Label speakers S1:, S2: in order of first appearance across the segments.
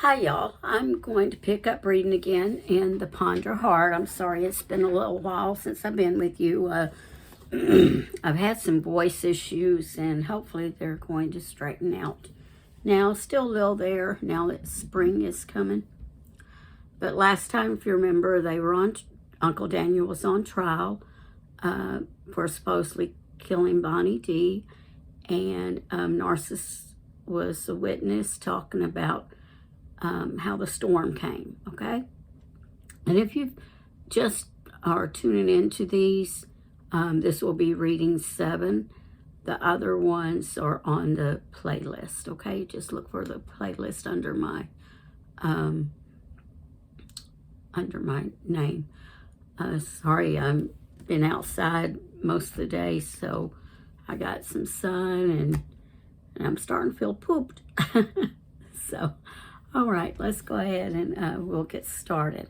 S1: Hi y'all, I'm going to pick up reading again in the Ponder Heart. I'm sorry it's been a little while since I've been with you. I've had some voice issues and hopefully they're going to straighten out. Now, still a little there now that spring is coming. But last time, if you remember, Uncle Daniel was on trial for supposedly killing Bonnie D. And Narcissus was a witness talking about how the storm came, okay? And if you just are tuning into these, this will be reading 7. The other ones are on the playlist, okay? Just look for the playlist under my name. Sorry, I've been outside most of the day, so I got some sun and I'm starting to feel pooped. So, all right, let's go ahead and we'll get started.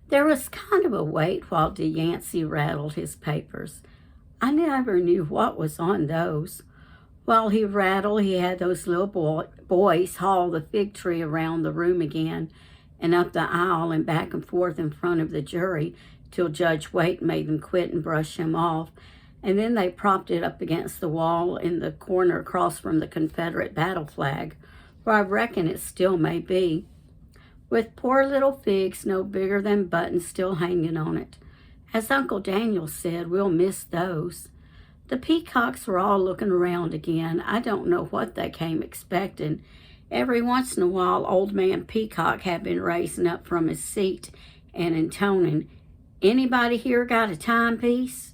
S1: There was kind of a wait while Yancey rattled his papers. I never knew what was on those. While he rattled, he had those little boys haul the fig tree around the room again and up the aisle and back and forth in front of the jury till Judge Waite made them quit and brush him off. And then they propped it up against the wall in the corner across from the Confederate battle flag, where I reckon it still may be, with poor little figs no bigger than buttons still hanging on it. As Uncle Daniel said, we'll miss those. The peacocks were all looking around again. I don't know what they came expecting. Every once in a while, Old Man Peacock had been raising up from his seat and intoning, "Anybody here got a timepiece?"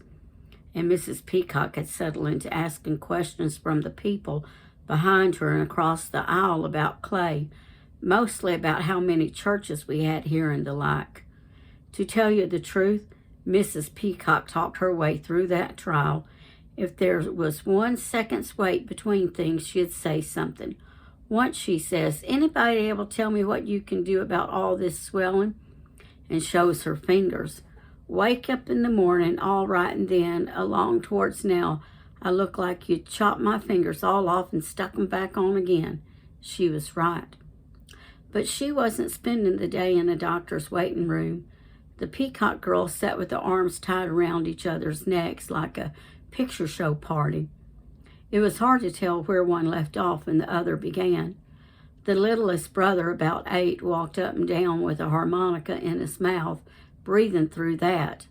S1: And Mrs. Peacock had settled into asking questions from the people behind her and across the aisle about Clay, mostly about how many churches we had here and the like. To tell you the truth, Mrs. Peacock talked her way through that trial. If there was 1 second's wait between things, she'd say something. Once she says, "Anybody able to tell me what you can do about all this swelling?" and shows her fingers. Wake up in the morning all right and then, along towards now, I look like you'd chopped my fingers all off and stuck them back on again. She was right. But she wasn't spending the day in a doctor's waiting room. The Peacock girls sat with their arms tied around each other's necks like a picture show party. It was hard to tell where one left off and the other began. The littlest brother, about 8, walked up and down with a harmonica in his mouth, breathing through that.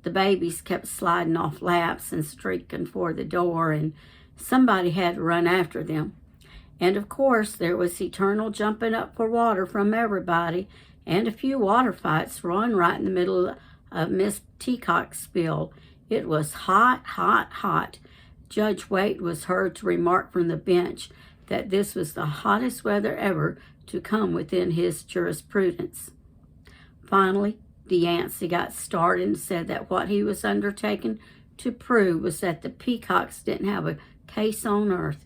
S1: The babies kept sliding off laps and streaking for the door, and somebody had to run after them. And of course, there was eternal jumping up for water from everybody, and a few water fights run right in the middle of Miss Peacock's spiel. It was hot, hot, hot. Judge Waite was heard to remark from the bench that this was the hottest weather ever to come within his jurisprudence. Finally, Yancey got started and said that what he was undertaking to prove was that the Peacocks didn't have a case on earth.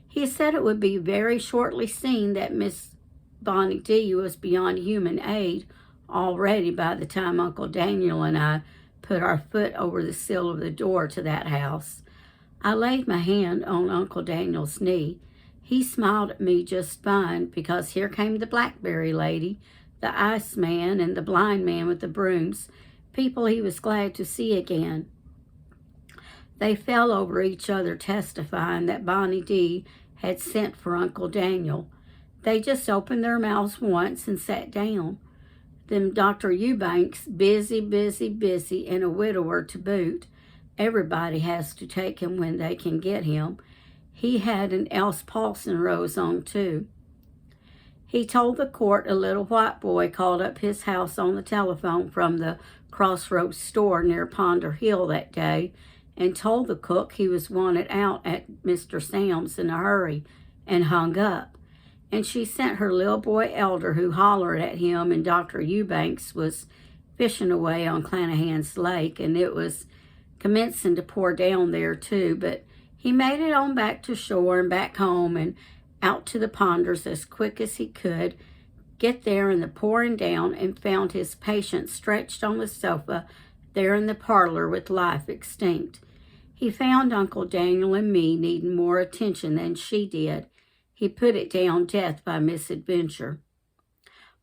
S1: He said it would be very shortly seen that Miss Bonnie D was beyond human aid already by the time Uncle Daniel and I put our foot over the sill of the door to that house. I laid my hand on Uncle Daniel's knee. He smiled at me just fine because here came the blackberry lady, the ice man, and the blind man with the brooms, people he was glad to see again. They fell over each other testifying that Bonnie D had sent for Uncle Daniel. They just opened their mouths once and sat down. Then Dr. Eubanks, busy, and a widower to boot. Everybody has to take him when they can get him. He had an Else Paulson rose on too. He told the court a little white boy called up his house on the telephone from the Crossroads store near Ponder Hill that day and told the cook he was wanted out at Mr. Sam's in a hurry and hung up. And she sent her little boy Elder, who hollered at him, and Dr. Eubanks was fishing away on Clanahan's Lake, and it was commencing to pour down there too, but he made it on back to shore and back home and out to the Ponders as quick as he could, get there in the pouring down, and found his patient stretched on the sofa there in the parlor with life extinct. He found Uncle Daniel and me needing more attention than she did. He put it down death by misadventure.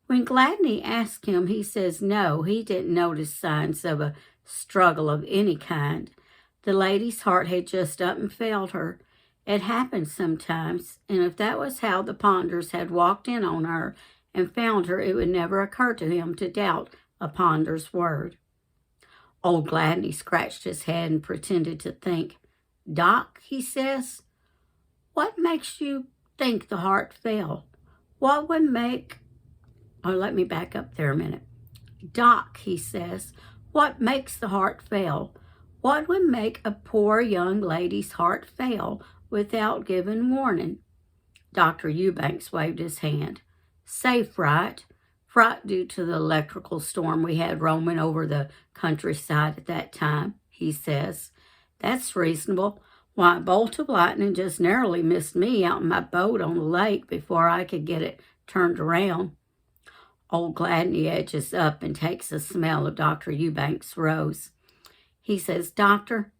S1: When Gladney asked him, he says no, he didn't notice signs of a struggle of any kind. The lady's heart had just up and failed her. It happens sometimes, and if that was how the Ponders had walked in on her and found her, it would never occur to him to doubt a Ponder's word. Old Gladney scratched his head and pretended to think. Doc, he says, what makes you think the heart fell? What would make... Oh, let me back up there a minute. Doc, he says, what makes the heart fail? What would make a poor young lady's heart fail without giving warning? Dr. Eubanks waved his hand. Safe fright. Fright due to the electrical storm we had roaming over the countryside at that time, he says. That's reasonable. Why, a bolt of lightning just narrowly missed me out in my boat on the lake before I could get it turned around. Old Gladney edges up and takes a smell of Dr. Eubanks' rose. He says, Doctor,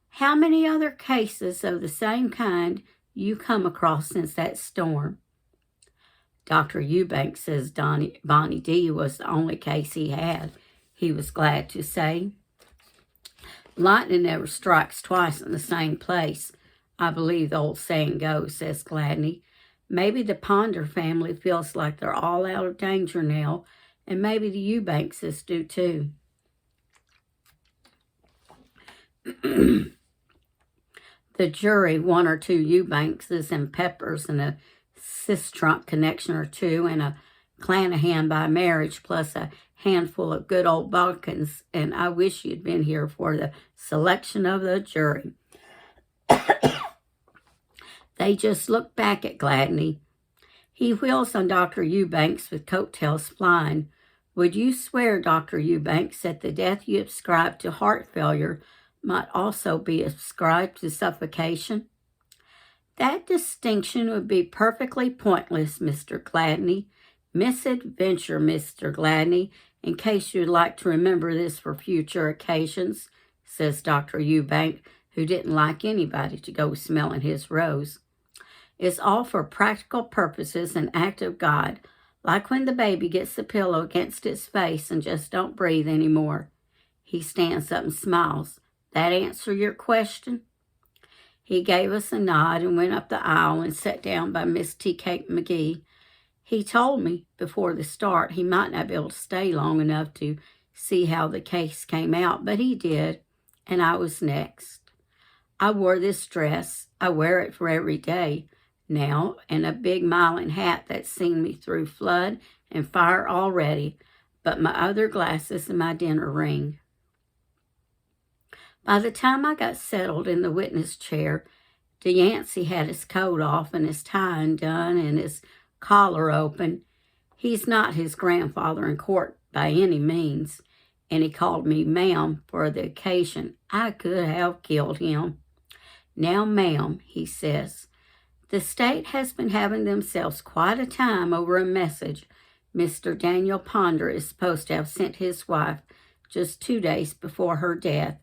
S1: how many other cases of the same kind you come across since that storm? Dr. Eubanks says Bonnie D. was the only case he had, he was glad to say. Lightning never strikes twice in the same place, I believe the old saying goes, says Gladney. Maybe the Ponder family feels like they're all out of danger now, and maybe the Eubankses do too. The jury, one or two Eubankses and Peppers and a Sistrunk connection or two and a Clanahan by marriage plus a handful of good old Balkans, and I wish you'd been here for the selection of the jury. They just look back at Gladney. He wheels on Dr. Eubanks with coattails flying. Would you swear, Dr. Eubanks, that the death you ascribed to heart failure might also be ascribed to suffocation? That distinction would be perfectly pointless, Mr. Gladney. Misadventure, Mr. Gladney, in case you'd like to remember this for future occasions, says Dr. Eubank, who didn't like anybody to go smelling his rose. It's all for practical purposes, an act of God, like when the baby gets the pillow against its face and just don't breathe anymore. He stands up and smiles. That answer your question? He gave us a nod and went up the aisle and sat down by Miss Tea Cake McGee. He told me before the start he might not be able to stay long enough to see how the case came out, but he did, and I was next. I wore this dress. I wear it for every day now, and a big smiling hat that's seen me through flood and fire already, but my other glasses and my dinner ring. By the time I got settled in the witness chair, DeYancey had his coat off and his tie undone and his collar open. He's not his grandfather in court by any means, and he called me ma'am for the occasion. I could have killed him. Now, ma'am, he says, the state has been having themselves quite a time over a message Mr. Daniel Ponder is supposed to have sent his wife just 2 days before her death.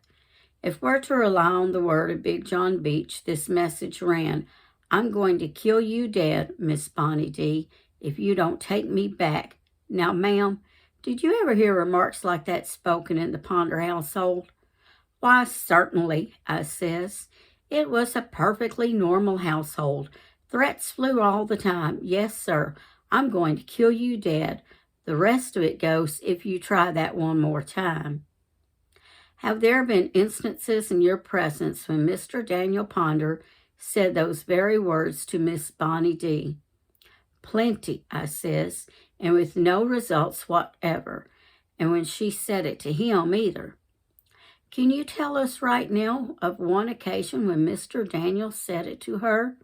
S1: If we're to rely on the word of Big John Beach, this message ran, I'm going to kill you dead, Miss Bonnie D., if you don't take me back. Now, ma'am, did you ever hear remarks like that spoken in the Ponder household? Why, certainly, I says. It was a perfectly normal household. Threats flew all the time. Yes, sir, I'm going to kill you dead. The rest of it goes if you try that one more time. Have there been instances in your presence when Mr. Daniel Ponder said those very words to Miss Bonnie D? Plenty, I says, and with no results whatever. And when she said it to him either. Can you tell us right now of one occasion when Mr. Daniel said it to her?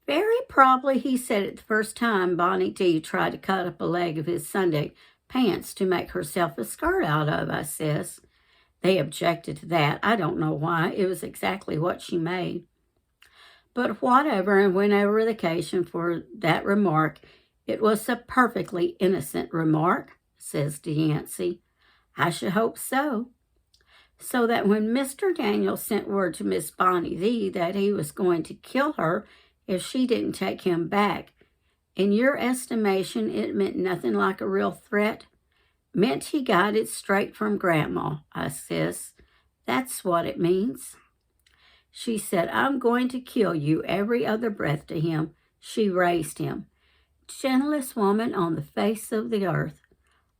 S1: Very probably he said it the first time Bonnie D tried to cut up a leg of his Sunday pants to make herself a skirt out of, I says. They objected to that. I don't know why. It was exactly what she made. But whatever and whenever the occasion for that remark, it was a perfectly innocent remark, says DeYancey. I should hope so. So that when Mr. Daniel sent word to Miss Bonnie D that he was going to kill her if she didn't take him back. In your estimation, it meant nothing like a real threat. Meant he got it straight from Grandma, I says. That's what it means. She said, I'm going to kill you every other breath to him. She raised him. Gentlest woman on the face of the earth.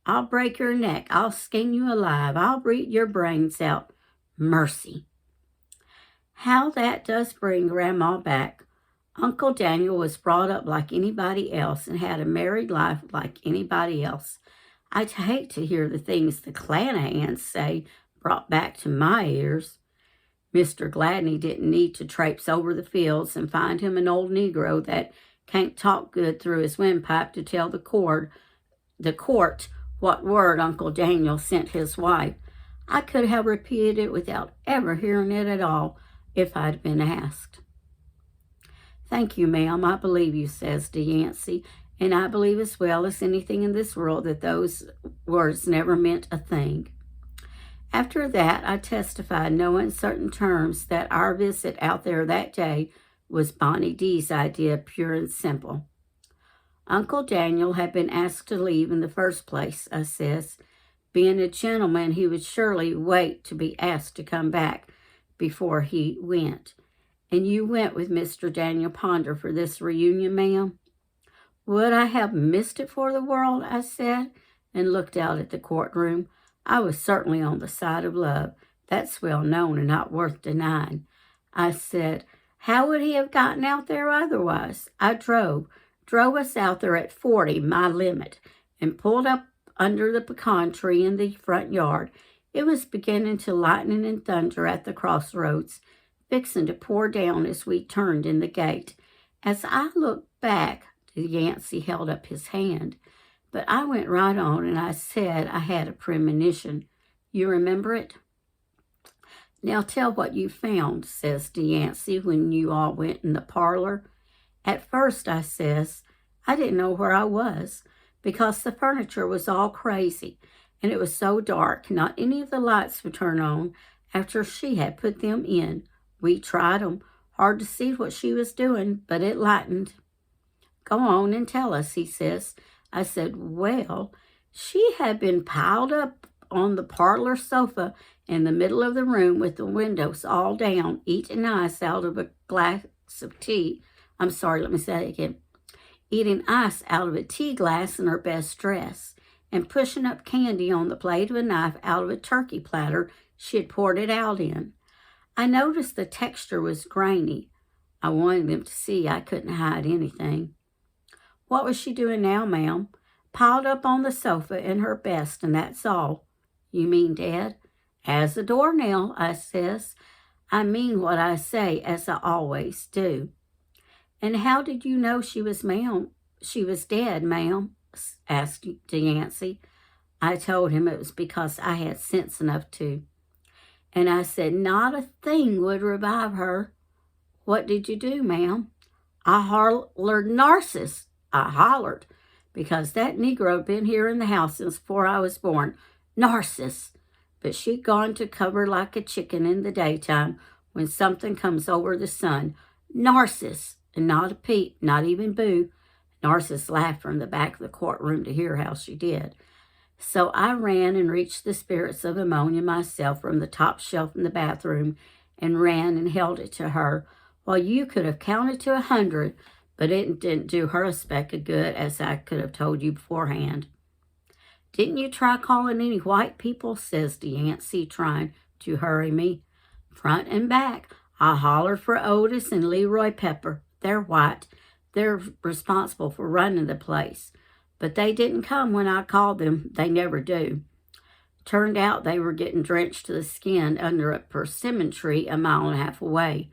S1: I'll break your neck. I'll skin you alive. I'll beat your brains out. Mercy. How that does bring Grandma back. Uncle Daniel was brought up like anybody else and had a married life like anybody else. I'd hate to hear the things the Clanahan's say brought back to my ears. Mr. Gladney didn't need to traipse over the fields and find him an old Negro that can't talk good through his windpipe to tell the court what word Uncle Daniel sent his wife. I could have repeated it without ever hearing it at all if I'd been asked. Thank you, ma'am. I believe you, says de Yancey, and I believe as well as anything in this world that those words never meant a thing. After that, I testified no uncertain terms that our visit out there that day was Bonnie D's idea, pure and simple. Uncle Daniel had been asked to leave in the first place, I says. Being a gentleman, he would surely wait to be asked to come back before he went. And you went with Mr. Daniel Ponder for this reunion, ma'am? Would I have missed it for the world, I said, and looked out at the courtroom. I was certainly on the side of love. That's well known and not worth denying. I said, how would he have gotten out there otherwise? I drove us out there at 40, my limit, and pulled up under the pecan tree in the front yard. It was beginning to lighten and thunder at the crossroads, fixing to pour down as we turned in the gate. As I looked back, de Yancey held up his hand. But I went right on and I said I had a premonition. You remember it? Now tell what you found, says de Yancey, when you all went in the parlor. At first, I says, I didn't know where I was because the furniture was all crazy and it was so dark, not any of the lights would turn on after she had put them in. We tried 'em. Hard to see what she was doing, but it lightened. Go on and tell us, he says. I said, well, she had been piled up on the parlor sofa in the middle of the room with the windows all down, eating ice out of a glass of tea. I'm sorry, let me say that again. Eating ice out of a tea glass in her best dress and pushing up candy on the blade of a knife out of a turkey platter she had poured it out in. I noticed the texture was grainy. I wanted them to see I couldn't hide anything. What was she doing now, ma'am? Piled up on the sofa in her best, and that's all. You mean dead? As a doornail, I says. I mean what I say, as I always do. And how did you know she was dead, ma'am? Asked de Yancey. I told him it was because I had sense enough to. And I said not a thing would revive her. What did you do, ma'am? I hollered Narcissus. I hollered, because that Negro had been here in the house since before I was born. Narcissus. But she'd gone to cover like a chicken in the daytime when something comes over the sun. Narcissus. And not a peep, not even boo. Narcissus laughed from the back of the courtroom to hear how she did. So I ran and reached the spirits of ammonia myself from the top shelf in the bathroom and ran and held it to her. While you could have counted to 100, but it didn't do her a speck of good, as I could have told you beforehand. Didn't you try calling any white people, says de Yancey, trying to hurry me. Front and back, I hollered for Otis and Leroy Pepper. They're white. They're responsible for running the place. But they didn't come when I called them. They never do. Turned out they were getting drenched to the skin under a persimmon tree 1.5 miles away.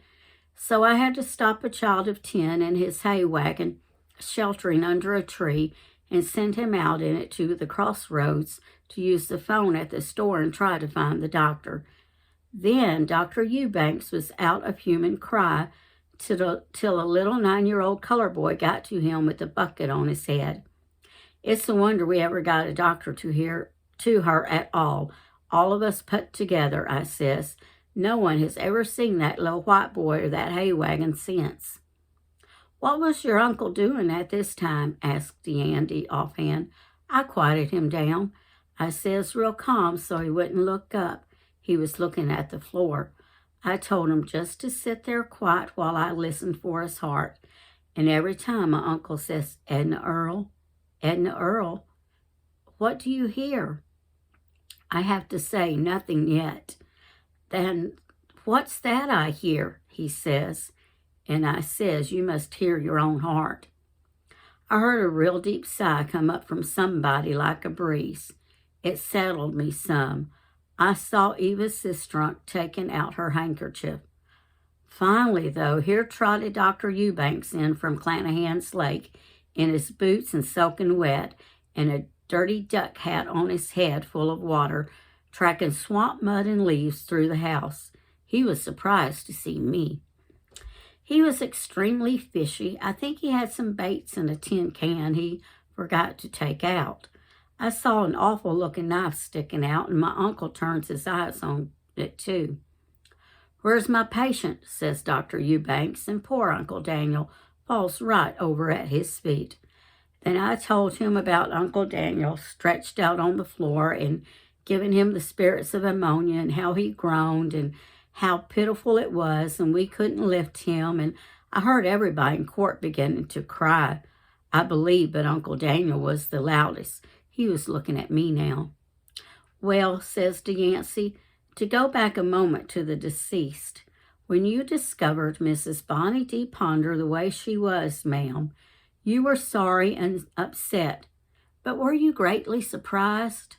S1: So I had to stop a child of 10 in his hay wagon, sheltering under a tree, and send him out in it to the crossroads to use the phone at the store and try to find the doctor. Then Dr. Eubanks was out of human cry till a little 9-year-old colored boy got to him with a bucket on his head. It's a wonder we ever got a doctor to her at all of us put together, I says. No one has ever seen that little white boy or that hay wagon since. "What was your uncle doing at this time?" asked Dandy offhand. I quieted him down. I says real calm so he wouldn't look up. He was looking at the floor. I told him just to sit there quiet while I listened for his heart. And every time my uncle says, "Edna Earl, Edna Earl, what do you hear?" I have to say nothing yet. "Then what's that I hear?" he says. And I says, "You must hear your own heart." I heard a real deep sigh come up from somebody like a breeze. It settled me some. I saw Eva's sister taking out her handkerchief. Finally, though, here trotted Dr. Eubanks in from Clanahan's Lake in his boots and soaking wet and a dirty duck hat on his head full of water, tracking swamp mud and leaves through the house. He was surprised to see me. He was extremely fishy. I think he had some baits in a tin can he forgot to take out. I saw an awful-looking knife sticking out, and my uncle turns his eyes on it, too. "Where's my patient?" says Dr. Eubanks, and poor Uncle Daniel falls right over at his feet. Then I told him about Uncle Daniel stretched out on the floor and giving him the spirits of ammonia and how he groaned and how pitiful it was and we couldn't lift him, and I heard everybody in court beginning to cry. I believe but Uncle Daniel was the loudest. He was looking at me now. "Well," says Yancey, "to go back a moment to the deceased, when you discovered Mrs. Bonnie D. Ponder the way she was, ma'am, you were sorry and upset, but were you greatly surprised?"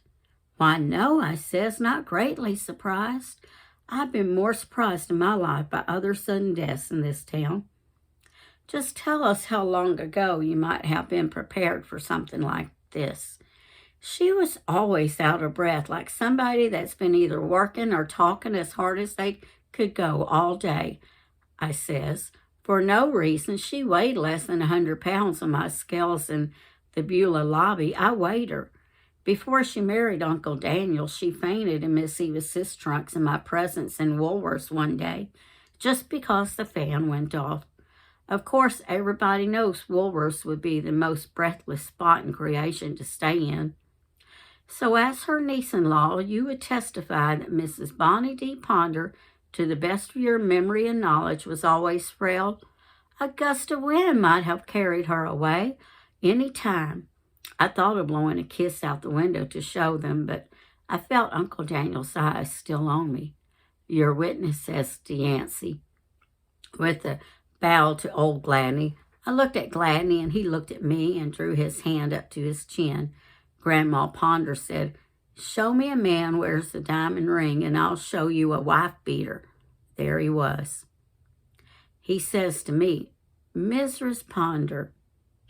S1: "Why, no," I says, "not greatly surprised. I've been more surprised in my life by other sudden deaths in this town." "Just tell us how long ago you might have been prepared for something like this." She was always out of breath, like somebody that's been either working or talking as hard as they could go all day, I says. For no reason. She weighed less than 100 pounds on my scales in the Beulah lobby. I weighed her. Before she married Uncle Daniel, she fainted in Miss Eva's trunks in my presence in Woolworth's one day, just because the fan went off. Of course, everybody knows Woolworth's would be the most breathless spot in creation to stay in. So as her niece-in-law, you would testify that Mrs. Bonnie D. Ponder, to the best of your memory and knowledge, was always frail. A gust of wind might have carried her away any time. I thought of blowing a kiss out the window to show them, but I felt Uncle Daniel's eyes still on me. "Your witness," says Yancey, with a bow to old Gladney. I looked at Gladney, and he looked at me and drew his hand up to his chin. Grandma Ponder said, "Show me a man wears a diamond ring, and I'll show you a wife-beater." There he was. He says to me, "Mrs. Ponder,"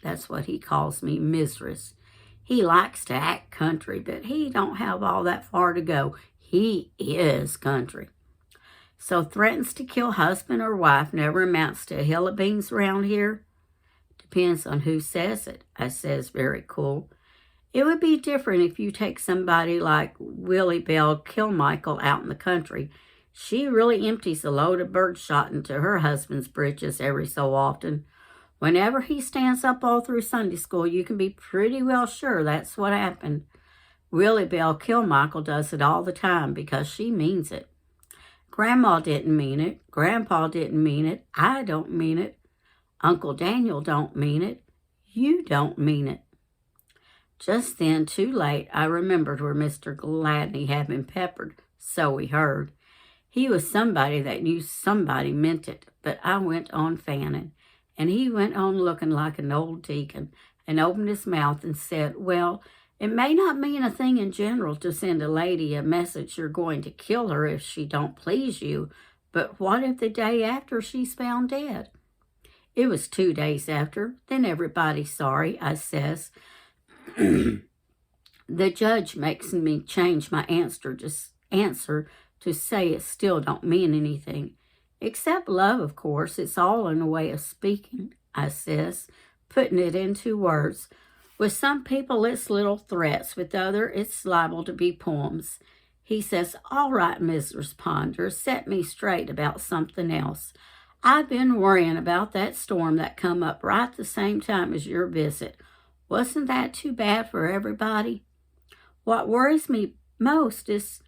S1: that's what he calls me, Mrs. He likes to act country, but he don't have all that far to go. He is country. "So threatens to kill husband or wife never amounts to a hill of beans around here?" "Depends on who says it," I says, very cool. "It would be different if you take somebody like Willie Bell Kilmichael out in the country. She really empties a load of birdshot into her husband's britches every so often. Whenever he stands up all through Sunday school, you can be pretty well sure that's what happened. Willie Bell Kilmichael does it all the time because she means it. Grandma didn't mean it. Grandpa didn't mean it. I don't mean it. Uncle Daniel don't mean it. You don't mean it." Just then, too late, I remembered where Mr. Gladney had been peppered, so we heard. He was somebody that knew somebody meant it, but I went on fanning, and he went on looking like an old deacon, and opened his mouth and said, "Well, it may not mean a thing in general to send a lady a message you're going to kill her if she don't please you, but what if the day after she's found dead?" "It was 2 days after. Then everybody's sorry," I says. The judge makes me change my answer to say it still don't mean anything. "Except love, of course. It's all in a way of speaking," I says, putting it into words. "With some people it's little threats. With others it's liable to be poems." He says, "All right, Mrs. Ponder, set me straight about something else. I've been worrying about that storm that come up right the same time as your visit. Wasn't that too bad for everybody? What worries me most is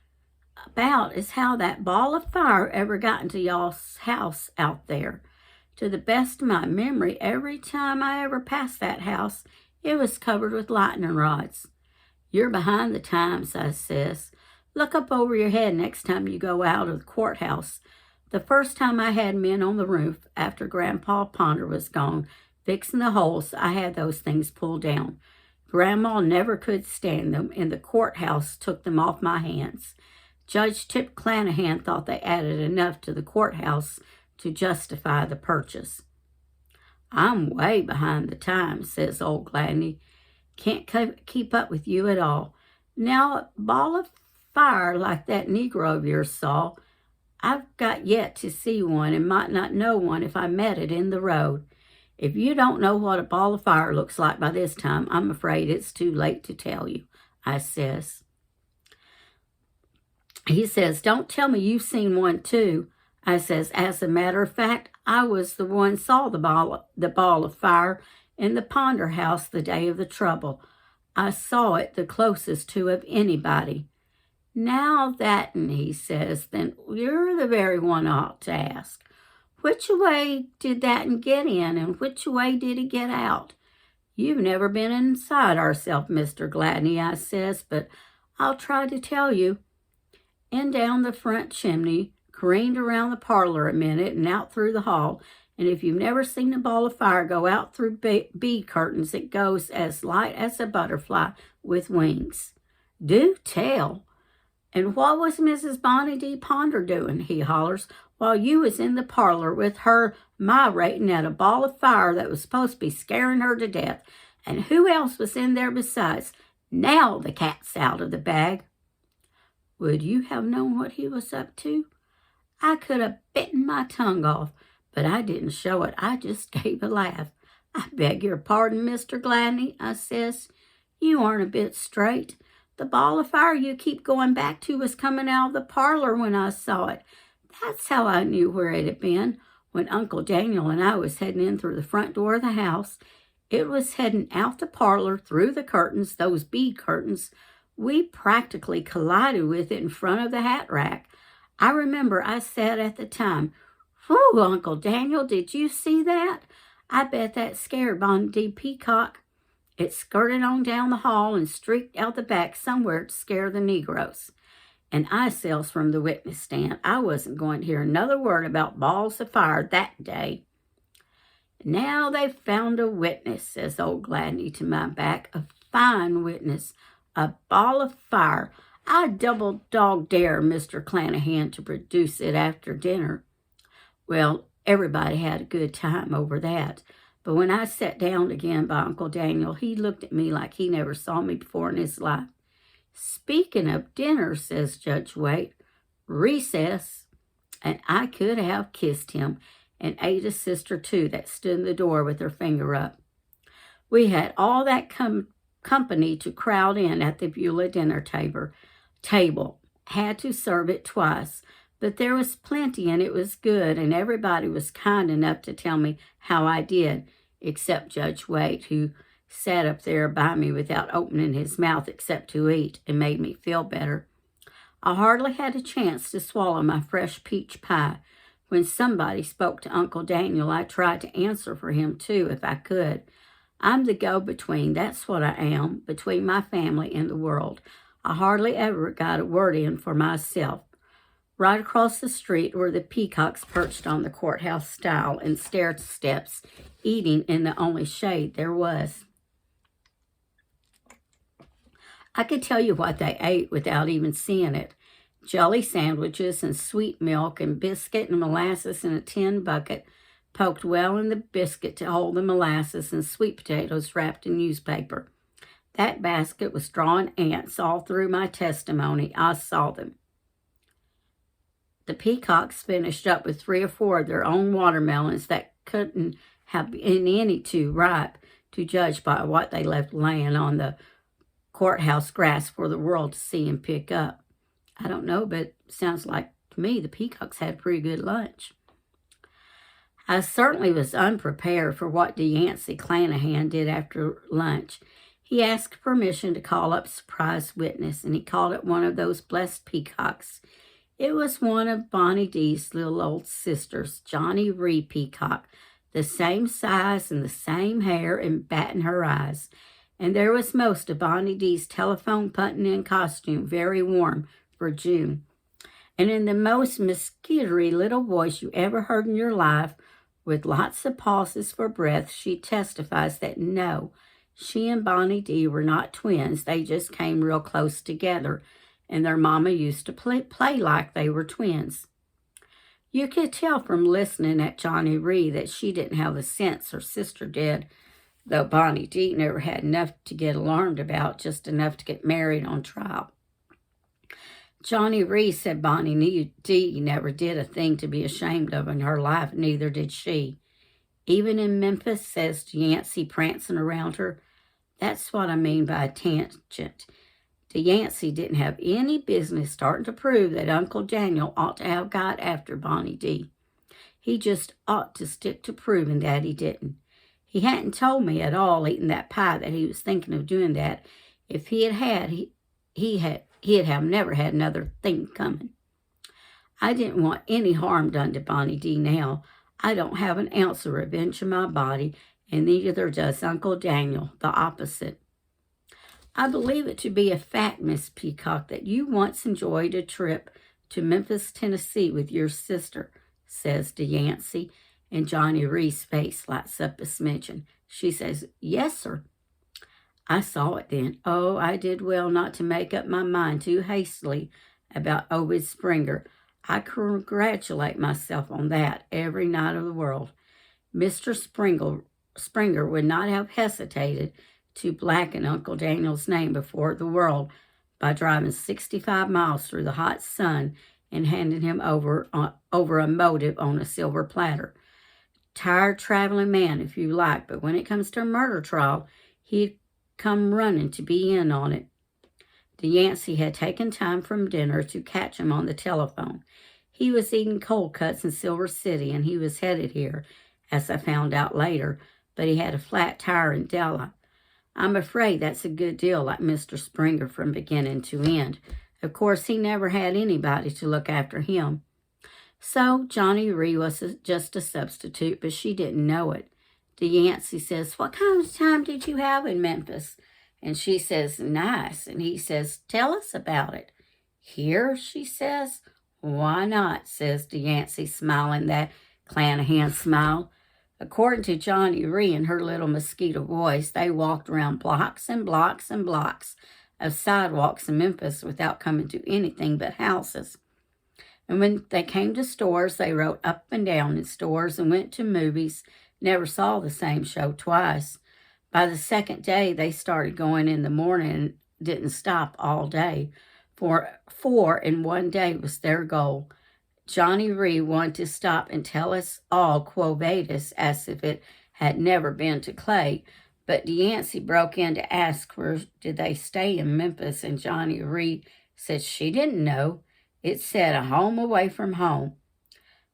S1: how that ball of fire ever got into y'all's house out there. To the best of my memory, every time I ever passed that house, it was covered with lightning rods. You're behind the times, I says. Look up over your head next time you go out of the courthouse. The first time I had men on the roof after Grandpa Ponder was gone, fixing the holes, I had those things pulled down. Grandma never could stand them, and the courthouse took them off my hands. Judge Tip Clanahan thought they added enough to the courthouse to justify the purchase. I'm way behind the times, says old Gladney. Can't keep up with you at all. Now, a ball of fire like that Negro of yours saw, I've got yet to see one and might not know one if I met it in the road. If you don't know what a ball of fire looks like by this time, I'm afraid it's too late to tell you, I says. He says, don't tell me you've seen one too. I says, as a matter of fact, I was the one saw the ball of fire in the Ponder house the day of the trouble. I saw it the closest to of anybody. Now that, and he says, then you're the very one I ought to ask. Which way did that get in, and which way did it get out? You've never been inside ourself, Mr. Gladney, I says, but I'll try to tell you. In down the front chimney, careened around the parlor a minute, and out through the hall. And if you've never seen a ball of fire go out through bee curtains, it goes as light as a butterfly with wings. Do tell. And what was Mrs. Bonnie D. Ponder doing, he hollers, while you was in the parlor with her rating at a ball of fire that was supposed to be scaring her to death? And who else was in there besides? Now the cat's out of the bag. Would you have known what he was up to? I could have bitten my tongue off, but I didn't show it. I just gave a laugh. I beg your pardon, Mr. Gladney, I says. You aren't a bit straight. The ball of fire you keep going back to was coming out of the parlor when I saw it. That's how I knew where it had been. When Uncle Daniel and I was heading in through the front door of the house, it was heading out the parlor through the curtains, those bead curtains. We practically collided with it in front of the hat rack. I remember I said at the time, "Whew, Uncle Daniel, did you see that? I bet that scared Bonnie D. Peacock." It skirted on down the hall and streaked out the back somewhere to scare the Negroes. And I sails from the witness stand. I wasn't going to hear another word about balls of fire that day. Now they've found a witness, says old Gladney to my back. A fine witness. A ball of fire. I double dog dare Mr. Clanahan to produce it after dinner. Well, everybody had a good time over that. But when I sat down again by Uncle Daniel, he looked at me like he never saw me before in his life. Speaking of dinner, says Judge Waite, recess. And I could have kissed him, and Ada's sister too, that stood in the door with her finger up. We had all that company to crowd in at the Beulah dinner table. Had to serve it twice, but there was plenty and it was good, and everybody was kind enough to tell me how I did, except Judge Waite, who sat up there by me without opening his mouth except to eat, and made me feel better. I hardly had a chance to swallow my fresh peach pie. When somebody spoke to Uncle Daniel, I tried to answer for him too, if I could. I'm the go-between, that's what I am, between my family and the world. I hardly ever got a word in for myself. Right across the street were the peacocks perched on the courthouse stile and stair steps, eating in the only shade there was. I could tell you what they ate without even seeing it. Jelly sandwiches and sweet milk and biscuit and molasses in a tin bucket, poked well in the biscuit to hold the molasses, and sweet potatoes wrapped in newspaper. That basket was drawing ants all through my testimony. I saw them. The peacocks finished up with 3 or 4 of their own watermelons that couldn't have been any too ripe, to judge by what they left laying on the courthouse grass for the world to see and pick up. I don't know, but it sounds like to me the peacocks had a pretty good lunch. I certainly was unprepared for what Yancey Clanahan did after lunch. He asked permission to call up a surprise witness, and he called it one of those blessed peacocks. It was one of Bonnie D's little old sisters, Johnny Ree Peacock, the same size and the same hair and bat in her eyes. And there was most of Bonnie D's telephone button-in costume, very warm for June. And in the most mosquitory little voice you ever heard in your life, with lots of pauses for breath, she testifies that no, she and Bonnie D were not twins. They just came real close together, and their mama used to play like they were twins. You could tell from listening at Johnny Ree that she didn't have the sense her sister did, though Bonnie D never had enough to get alarmed about, just enough to get married on trial. Johnny Ree said Bonnie D never did a thing to be ashamed of in her life, neither did she. Even in Memphis, says Yancey, prancing around her. That's what I mean by a tangent. Yancey didn't have any business starting to prove that Uncle Daniel ought to have got after Bonnie D. He just ought to stick to proving that he didn't. He hadn't told me at all eating that pie that he was thinking of doing that. If he had, he'd have never had another thing coming. I didn't want any harm done to Bonnie D now. I don't have an ounce of revenge in my body, and neither does Uncle Daniel, the opposite. I believe it to be a fact, Miss Peacock, that you once enjoyed a trip to Memphis, Tennessee with your sister, says Yancey, and Johnny Ree's face lights up a smidgen. She says, yes, sir. I saw it then. Oh, I did well not to make up my mind too hastily about Obed Springer. I congratulate myself on that every night of the world. Mr. Springer would not have hesitated to blacken Uncle Daniel's name before the world by driving 65 miles through the hot sun and handing him over a motive on a silver platter. Tired traveling man, if you like, but when it comes to a murder trial, he'd come running to be in on it. Yancey had taken time from dinner to catch him on the telephone. He was eating cold cuts in Silver City, and he was headed here, as I found out later, but he had a flat tire in Della. I'm afraid that's a good deal like Mr. Springer from beginning to end. Of course, he never had anybody to look after him. So Johnny Ree was just a substitute, but she didn't know it. Yancey says, what kind of time did you have in Memphis? And she says, nice. And he says, tell us about it. Here, she says. Why not, says Yancey, smiling that Clanahan smile. According to Johnny Ree and her little mosquito voice, they walked around blocks and blocks and blocks of sidewalks in Memphis without coming to anything but houses. And when they came to stores, they rode up and down in stores and went to movies, never saw the same show twice. By the second day, they started going in the morning and didn't stop all day. For 4 in one day was their goal. Johnny Ree wanted to stop and tell us all Quo Vadis as if it had never been to Clay, but Yancey broke in to ask where did they stay in Memphis, and Johnny Ree said she didn't know. It said a home away from home.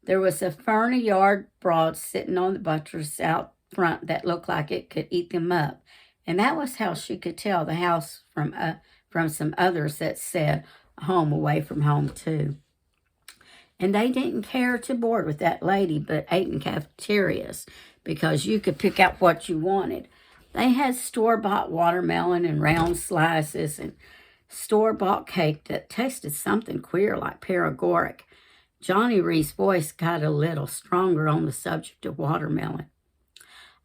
S1: There was a fern a yard broad sitting on the buttress out front that looked like it could eat them up, and that was how she could tell the house from some others that said a home away from home too. And they didn't care to board with that lady, but ate in cafeterias because you could pick out what you wanted. They had store-bought watermelon and round slices and store-bought cake that tasted something queer like paregoric. Johnny Ree's voice got a little stronger on the subject of watermelon.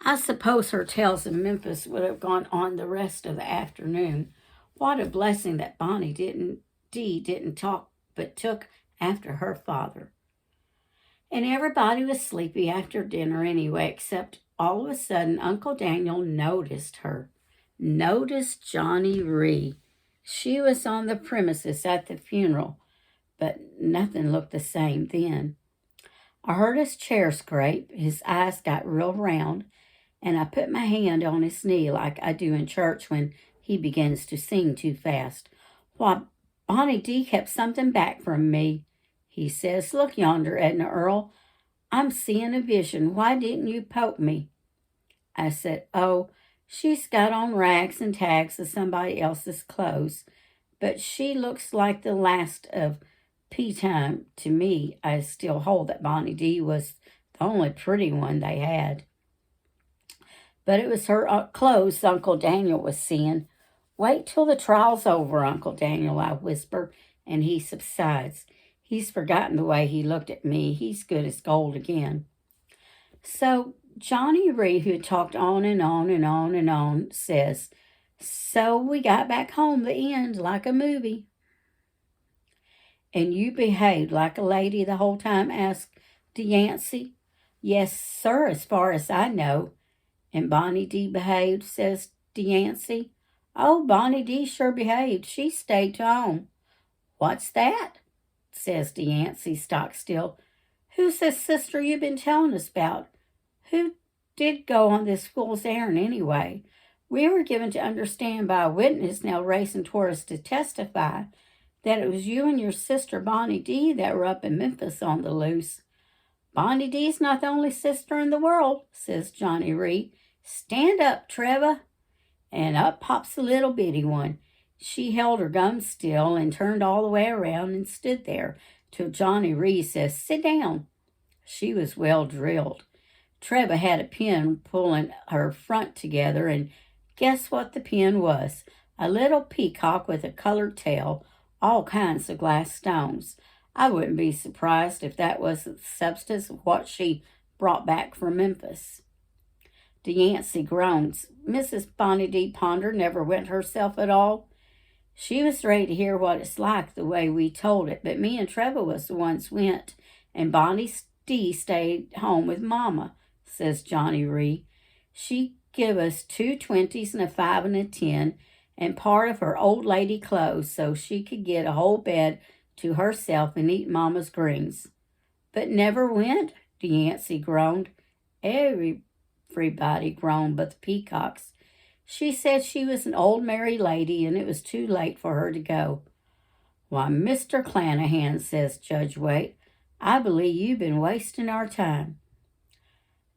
S1: I suppose her tales in Memphis would have gone on the rest of the afternoon. What a blessing that Bonnie didn't talk, but took after her father. And everybody was sleepy after dinner anyway, except all of a sudden Uncle Daniel noticed her. Noticed Johnny Ree. She was on the premises at the funeral, but nothing looked the same then. I heard his chair scrape, his eyes got real round, and I put my hand on his knee like I do in church when he begins to sing too fast. Why, Bonnie D kept something back from me, he says. Look yonder, Edna Earl. I'm seeing a vision. Why didn't you poke me? I said, oh, she's got on rags and tags of somebody else's clothes, but she looks like the last of pea time to me. I still hold that Bonnie D was the only pretty one they had. But it was her clothes Uncle Daniel was seeing. Wait till the trial's over, Uncle Daniel, I whisper, and he subsides. He's forgotten the way he looked at me. He's good as gold again. So Johnny Ree, who had talked on and on and on and on, says, so we got back home the end like a movie. And you behaved like a lady the whole time, asked Yancey. Yes, sir, as far as I know. And Bonnie D behaved, says Yancey. Oh, Bonnie D sure behaved. She stayed to home. What's that? Says Yancey, stock still. Who's this sister you've been telling us about? Who did go on this fool's errand anyway? We were given to understand by a witness now racing toward us to testify that it was you and your sister Bonnie D that were up in Memphis on the loose. Bonnie D's not the only sister in the world, says Johnny Ree. Stand up, Trevor. And up pops the little bitty one. She held her gums still and turned all the way around and stood there till Johnny Ree says, sit down. She was well drilled. Trevor had a pin pulling her front together, and guess what the pin was? A little peacock with a colored tail, all kinds of glass stones. I wouldn't be surprised if that was the substance of what she brought back from Memphis. Yancey groans. Mrs. Bonnie D. Ponder never went herself at all. She was ready to hear what it's like the way we told it, but me and Trevor was the ones went, and Bonnie D. stayed home with Mama, says Johnny Ree. She give us 2 20s and a 5 and a 10 and part of her old lady clothes so she could get a whole bed to herself and eat Mama's greens. But never went, Yancey groaned. Everybody groaned but the peacocks. She said she was an old married lady and it was too late for her to go. Why, Mr. Clanahan, says Judge Waite, I believe you've been wasting our time.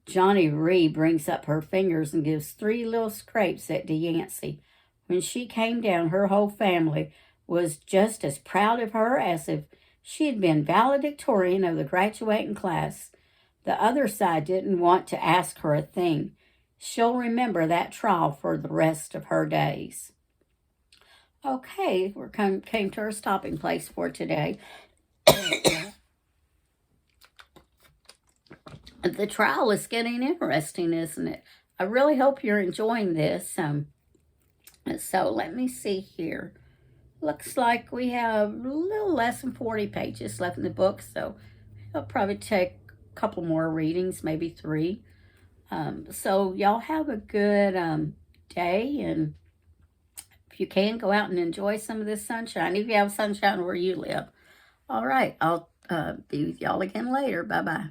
S1: Johnny Ree brings up her fingers and gives 3 little scrapes at Yancey. When she came down, her whole family was just as proud of her as if she had been valedictorian of the graduating class. The other side didn't want to ask her a thing. She'll remember that trial for the rest of her days. Okay, we came to our stopping place for today. The trial is getting interesting, isn't it? I really hope you're enjoying this. So let me see here. Looks like we have a little less than 40 pages left in the book, so it'll probably take a couple more readings, maybe 3. So y'all have a good day, and if you can, go out and enjoy some of this sunshine, if you have sunshine where you live. All right, I'll be with y'all again later. Bye-bye.